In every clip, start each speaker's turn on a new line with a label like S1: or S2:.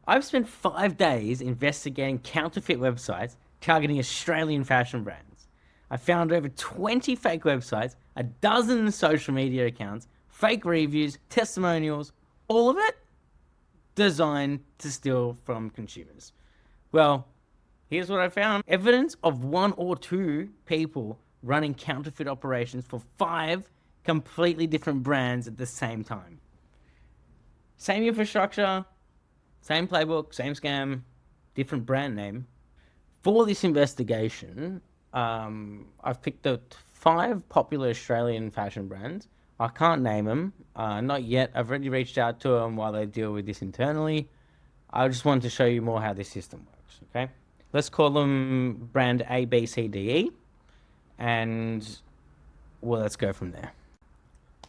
S1: I've spent 5 days investigating counterfeit websites targeting Australian fashion brands. I found over 20 fake websites, a dozen social media accounts, fake reviews, testimonials, all of it designed to steal from consumers. Well, here's what I found. Evidence of one or two people running counterfeit operations for 5 completely different brands at the same time. Same infrastructure, same playbook, same scam, different brand name. For this investigation, I've picked out 5 popular Australian fashion brands. I can't name them, not yet. I've already reached out to them while they deal with this internally. I just wanted to show you more how this system works, okay? Let's call them brand A, B, C, D, E, and well, let's go from there.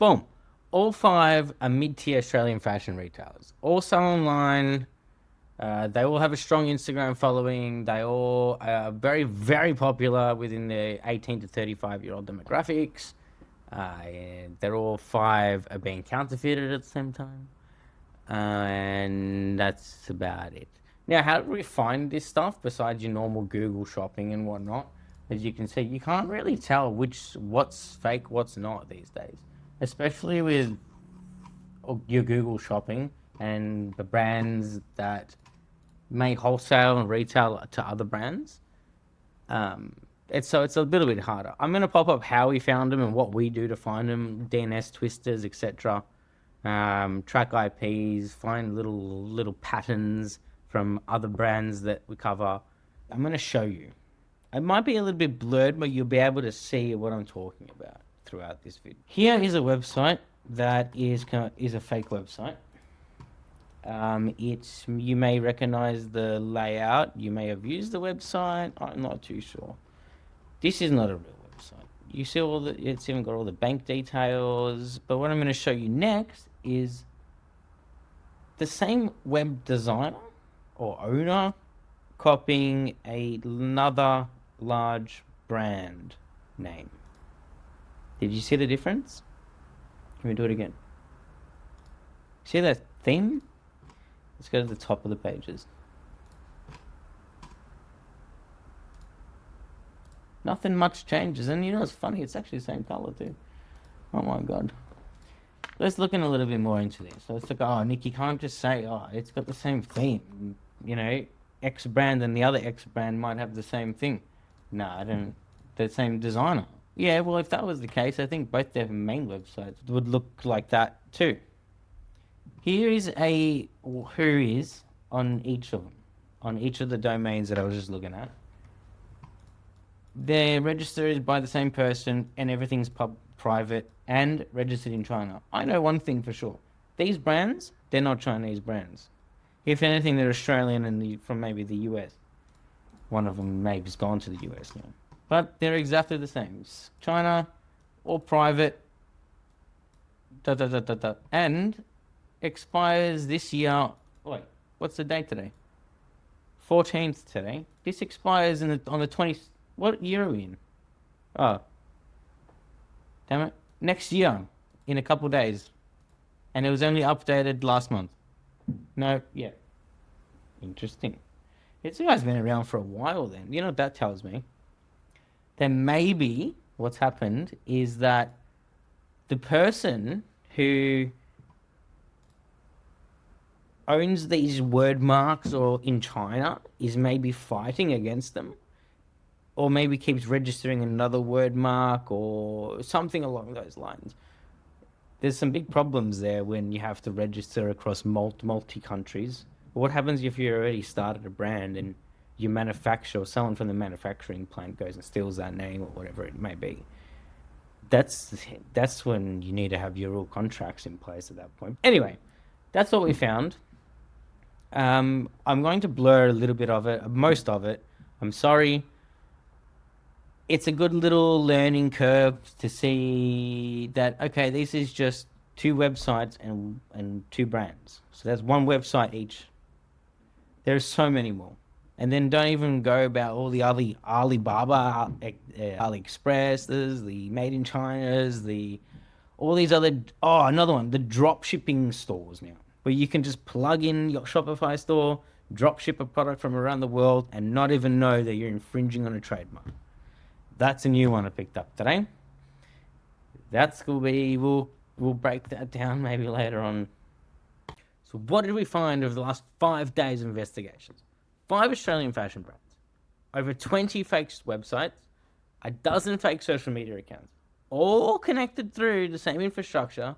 S1: Boom. All 5 are mid-tier Australian fashion retailers. All sell online. They all have a strong Instagram following. They all are very, very popular within the 18 to 35-year-old demographics. And they're all 5 are being counterfeited at the same time. And that's about it. Now, how do we find this stuff besides your normal Google shopping and whatnot? As you can see, you can't really tell what's fake, what's not these days. Especially with your Google shopping and the brands that may wholesale and retail to other brands. It's a little bit harder. I'm going to pop up how we found them and what we do to find them, DNS twisters, etc. Track IPs, find little patterns from other brands that we cover. I'm going to show you. It might be a little bit blurred, but you'll be able to see what I'm talking about throughout this video. Here is a website that is a fake website. You may recognize the layout. You may have used the website. I'm not too sure. This is not a real website. You see it's even got all the bank details. But what I'm going to show you next is the same web designer or owner copying another large brand name. Did you see the difference? Let me do it again. See that theme? Let's go to the top of the pages. Nothing much changes. And you know it's funny, it's actually the same color too. Oh my god. Let's look in a little bit more into this. So it's like, oh, Nick, you can't just say, oh, it's got the same theme. You know, X brand and the other X brand might have the same thing. No, I don't. The same designer. Yeah, well, if that was the case, I think both their main websites would look like that too. Here is who is on each of them, on each of the domains that I was just looking at. They're registered by the same person and everything's private and registered in China. I know one thing for sure. These brands, they're not Chinese brands. If anything, they're Australian and from maybe the US. One of them maybe's gone to the US now. But they're exactly the same. China, all private, and expires this year. Wait, what's the date today? 14th today. This expires on the 20th. What year are we in? Oh, damn it. Next year, in a couple of days. And it was only updated last month. No, yeah. Interesting. It's guys been around for a while then. You know what that tells me? Then maybe what's happened is that the person who owns these word marks or in China is maybe fighting against them, or maybe keeps registering another word mark or something along those lines. There's some big problems there when you have to register across multi countries. What happens if you already started a brand and you manufacture, or someone from the manufacturing plant goes and steals that name or whatever it may be? That's when you need to have your real contracts in place at that point. Anyway, that's what we found. I'm going to blur a little bit of it, most of it. I'm sorry. It's a good little learning curve to see that, okay, this is just 2 websites and 2 brands. So that's 1 website each. There's so many more. And then don't even go about all the other Alibaba, AliExpress, the Made in China's, all these other, another one, the drop shipping stores now. where you can just plug in your Shopify store, drop ship a product from around the world, and not even know that you're infringing on a trademark. That's a new one I picked up today. That's gonna be, we'll break that down maybe later on. So what did we find over the last 5 days of investigations? 5 Australian fashion brands, over 20 fake websites, a dozen fake social media accounts, all connected through the same infrastructure,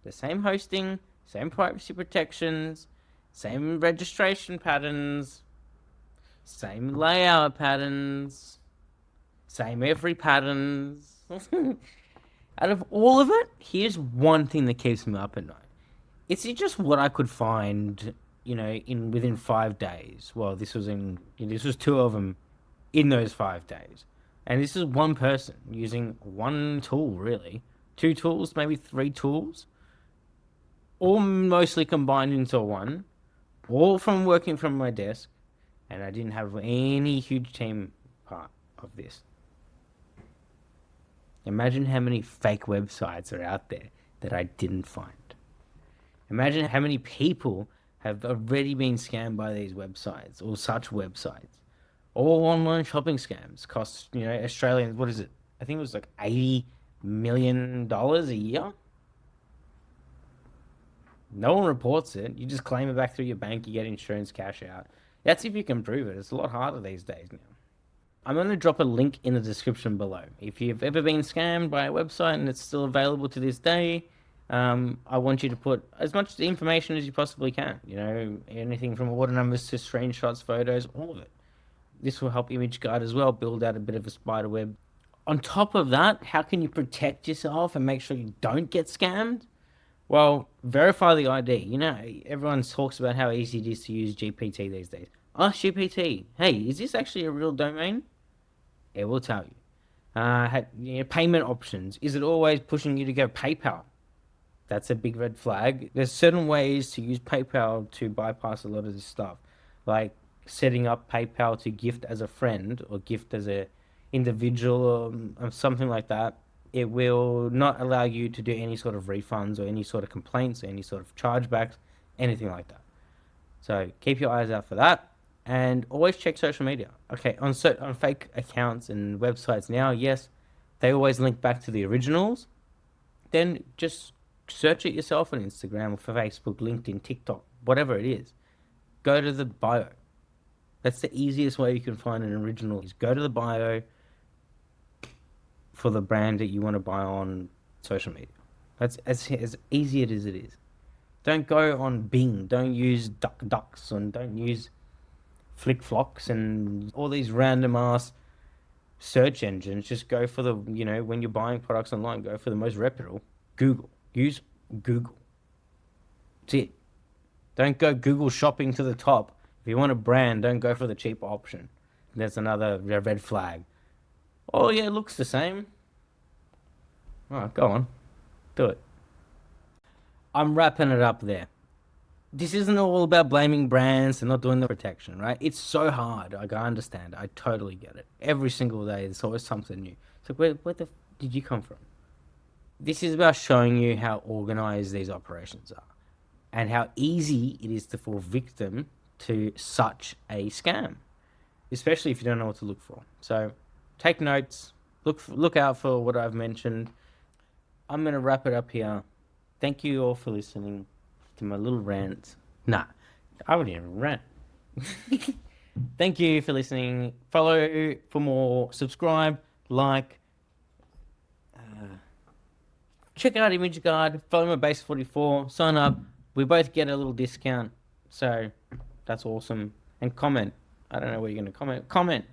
S1: the same hosting, same privacy protections, same registration patterns, same layout patterns, same every patterns. Out of all of it, here's one thing that keeps me up at night. It's just what I could find, in within 5 days. Well, this was 2 of them in those 5 days. And this is one person using one tool, really. 2 tools, maybe 3 tools, all mostly combined into one, all from working from my desk, and I didn't have any huge team part of this. Imagine how many fake websites are out there that I didn't find. Imagine how many people have already been scammed by these websites or such websites. All online shopping scams cost, Australians, what is it? I think it was like $80 million a year. No one reports it. You just claim it back through your bank. You get insurance cash out. That's if you can prove it. It's a lot harder these days now. I'm going to drop a link in the description below. If you've ever been scammed by a website and it's still available to this day, I want you to put as much information as you possibly can. Anything from order numbers to screenshots, photos, all of it. This will help Image Guard as well build out a bit of a spider web. On top of that, how can you protect yourself and make sure you don't get scammed? Well, verify the ID. Everyone talks about how easy it is to use GPT these days. Ask GPT, hey, is this actually a real domain? It will tell you. Payment options. Is it always pushing you to go PayPal? That's a big red flag. There's certain ways to use PayPal to bypass a lot of this stuff, like setting up PayPal to gift as a friend or gift as a individual or something like that. It will not allow you to do any sort of refunds or any sort of complaints or any sort of chargebacks, anything like that. So keep your eyes out for that, and always check social media. Okay, on fake accounts and websites now, yes, they always link back to the originals. Then just search it yourself on Instagram or for Facebook, LinkedIn, TikTok, whatever it is. Go to the bio. That's the easiest way you can find an original. Is go to the bio for the brand that you want to buy on social media. That's as easy as it is. Don't go on Bing. Don't use DuckDucks and don't use FlickFlocks and all these random ass search engines. Just go for the, when you're buying products online, go for the most reputable. Google. Use Google. That's it. Don't go Google shopping to the top. If you want a brand, don't go for the cheap option. That's another red flag. Oh, yeah, it looks the same. All right, go on. Do it. I'm wrapping it up there. This isn't all about blaming brands and not doing the protection, right? It's so hard. I understand. I totally get it. Every single day, there's always something new. So where did you come from? This is about showing you how organized these operations are and how easy it is to fall victim to such a scam, especially if you don't know what to look for. So take notes, look out for what I've mentioned. I'm going to wrap it up here. Thank you all for listening to my little rant. Nah, I wouldn't even rant. Thank you for listening. Follow for more, subscribe, like, check out Image Guard, follow my base 44, sign up. We both get a little discount. So that's awesome. And comment. I don't know what you're going to comment. Comment.